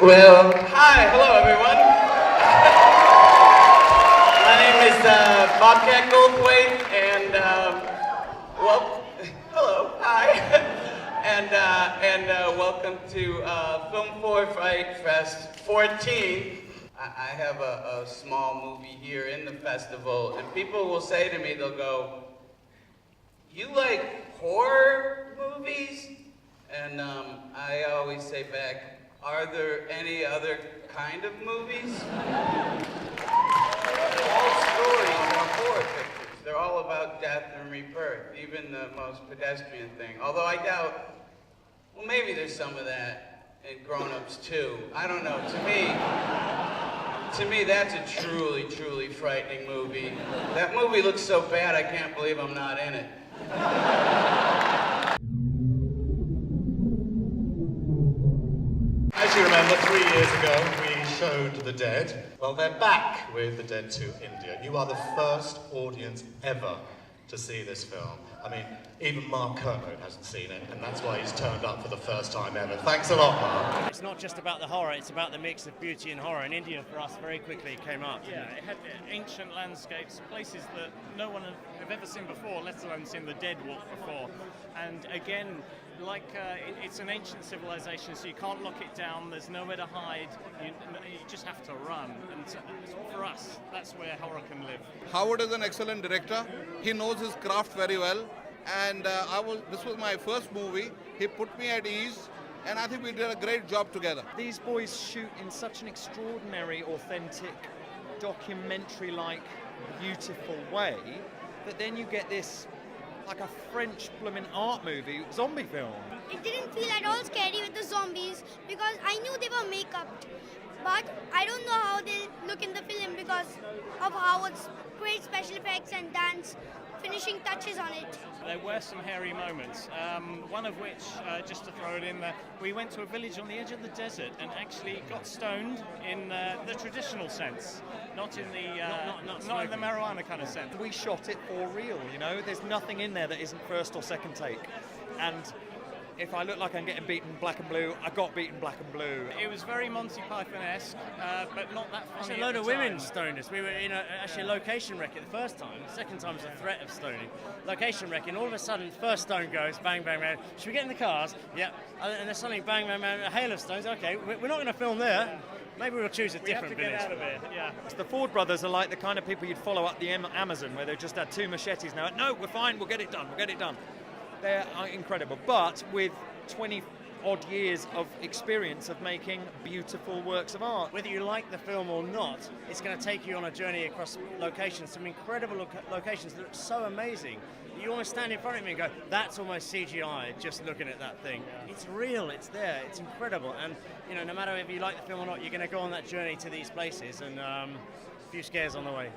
Well, hi, hello everyone. My name is Bobcat Goldthwait, and well, hello, hi, and welcome to Film4 FrightFest 14. I have a small movie here in the festival, and people will say to me, they'll go, "You like horror movies?" And I always say back, "Are there any other kind of movies?" All stories are horror pictures. They're all about death and rebirth, even the most pedestrian thing. Although I doubt, well, maybe there's some of that in Grown Ups too. I don't know. To me, that's a truly, truly frightening movie. That movie looks so bad, I can't believe I'm not in it. As you remember, 3 years ago, we showed The Dead. Well, they're back with The Dead to India. You are the first audience ever to see this film. I mean, even Mark Kermode hasn't seen it, and that's why he's turned up for the first time ever. Thanks a lot, Mark. It's not just about the horror, it's about the mix of beauty and horror. And India, for us, very quickly came up. Yeah, it had ancient landscapes, places that no one have ever seen before, let alone seen the dead walk before. And again, like it's an ancient civilization, so you can't lock it down, there's nowhere to hide, you just have to run. And so, for us, that's where horror can live. Howard is an excellent director. He knows his craft very well. And this was my first movie. He put me at ease, and I think we did a great job together. These boys shoot in such an extraordinary, authentic, documentary-like, beautiful way that then you get this, like a French blooming art movie, zombie film. It didn't feel at all scary with the zombies because I knew they were make-upped. But I don't know how they look in the film because of Howard's great special effects and Dan's finishing touches on it. There were some hairy moments, one of which, just to throw it in there, we went to a village on the edge of the desert and actually got stoned in the traditional sense, not in the not in the marijuana kind of sense. We shot it for real, you know? There's nothing in there that isn't first or second take. And if I look like I'm getting beaten black and blue, I got beaten black and blue. It was very Monty Python-esque, but not that funny. Actually, a load of women stoned us. We were in actually a location wreck it the first time. The second time was a threat of stoning. Location wreck, and all of a sudden, first stone goes, bang, bang, bang. Should we get in the cars? Yep. And then suddenly, bang, bang, bang, a hail of stones. Okay, we're not going to film there. Maybe we'll choose a different village. We have to get out of it, yeah. The Ford brothers are like the kind of people you'd follow up the Amazon, where they've just had 2 machetes now. No, we're fine, we'll get it done, we'll get it done. They're incredible, but with 20 odd years of experience of making beautiful works of art. Whether you like the film or not, it's going to take you on a journey across locations, some incredible locations that look so amazing. You almost stand in front of me and go, that's almost CGI, just looking at that thing. It's real, it's there, it's incredible. And, you know, no matter if you like the film or not, you're going to go on that journey to these places, and a few scares on the way.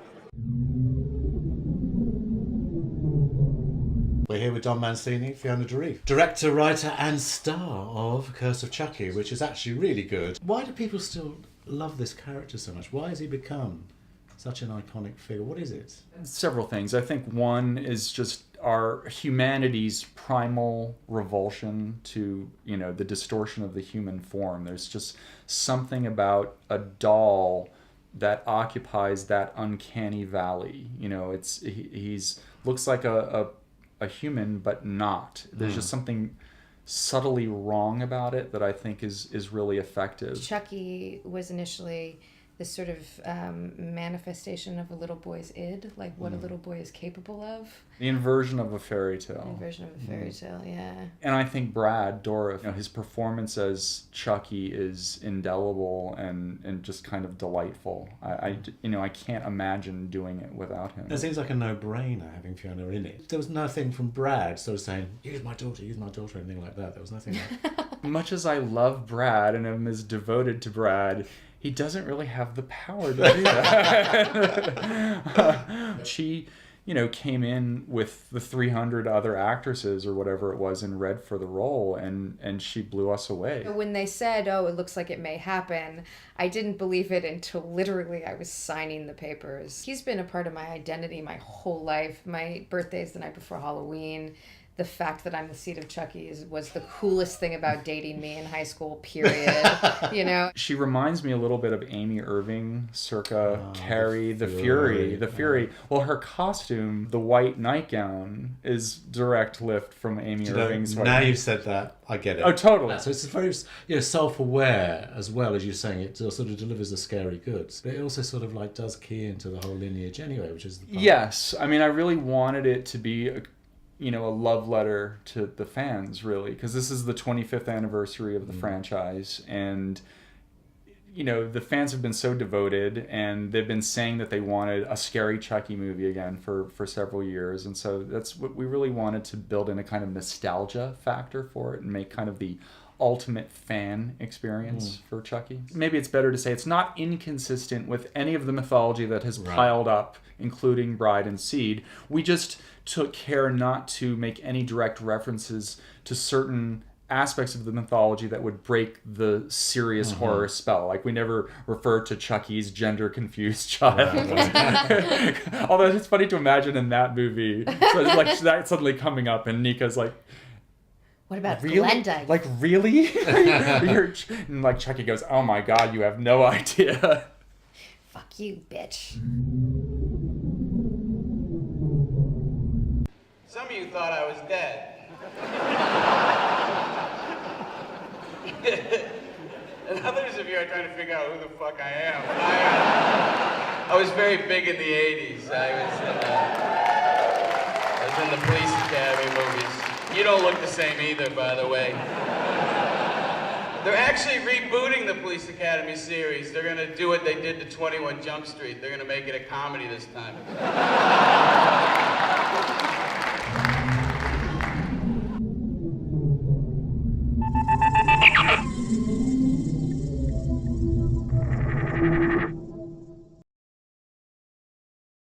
We're here with Don Mancini, Fiona Dourif, director, writer and star of Curse of Chucky, which is actually really good. Why do people still love this character so much? Why has he become such an iconic figure? What is it? Several things. I think one is just our humanity's primal revulsion to, you know, the distortion of the human form. There's just something about a doll that occupies that uncanny valley. You know, he's looks like a human, but not. There's just something subtly wrong about it that I think is really effective. Chucky was initially this sort of manifestation of a little boy's id, like what a little boy is capable of. The inversion of a fairy tale. The inversion of a fairy tale, yeah. And I think Brad Dourif, you know, his performance as Chucky is indelible and just kind of delightful. I can't imagine doing it without him. It seems like a no-brainer having Fiona in it. There was nothing from Brad sort of saying, use my daughter, anything like that. There was nothing like Much as I love Brad and am as devoted to Brad, he doesn't really have the power to do that. She, you know, came in with the 300 other actresses or whatever it was and read for the role, and she blew us away. When they said, oh, it looks like it may happen, I didn't believe it until literally I was signing the papers. He's been a part of my identity my whole life. My birthday's the night before Halloween. the fact that I'm the seed of Chucky was the coolest thing about dating me in high school, period. You know? She reminds me a little bit of Amy Irving, circa Carrie, the Fury. Well, her costume, the white nightgown, is direct lift from Amy Irving's. Now you've said that, I get it. Oh, totally. So it's very, self-aware as well, as you're saying. It sort of delivers the scary goods, but it also sort of like does key into the whole lineage anyway, which is the part. Yes, I mean, I really wanted it to be a love letter to the fans, really, because this is the 25th anniversary of the franchise, and the fans have been so devoted, and they've been saying that they wanted a scary Chucky movie again for several years, and so that's what we really wanted to build in, a kind of nostalgia factor for it and make kind of the ultimate fan experience for Chucky. Maybe it's better to say it's not inconsistent with any of the mythology that has piled up, including Bride and Seed. We just took care not to make any direct references to certain aspects of the mythology that would break the serious horror spell. Like, we never refer to Chucky's gender-confused child. Although it's funny to imagine in that movie, so like that suddenly coming up and Nika's like, what about really? Glenda? Like, really? And like Chucky goes, oh my god, you have no idea. Fuck you, bitch. Some of you thought I was dead. And others of you are trying to figure out who the fuck I am. I was very big in the 80s. I was in the Police Academy movies. You don't look the same either, by the way. They're actually rebooting the Police Academy series. They're gonna do what they did to 21 Jump Street. They're gonna make it a comedy this time.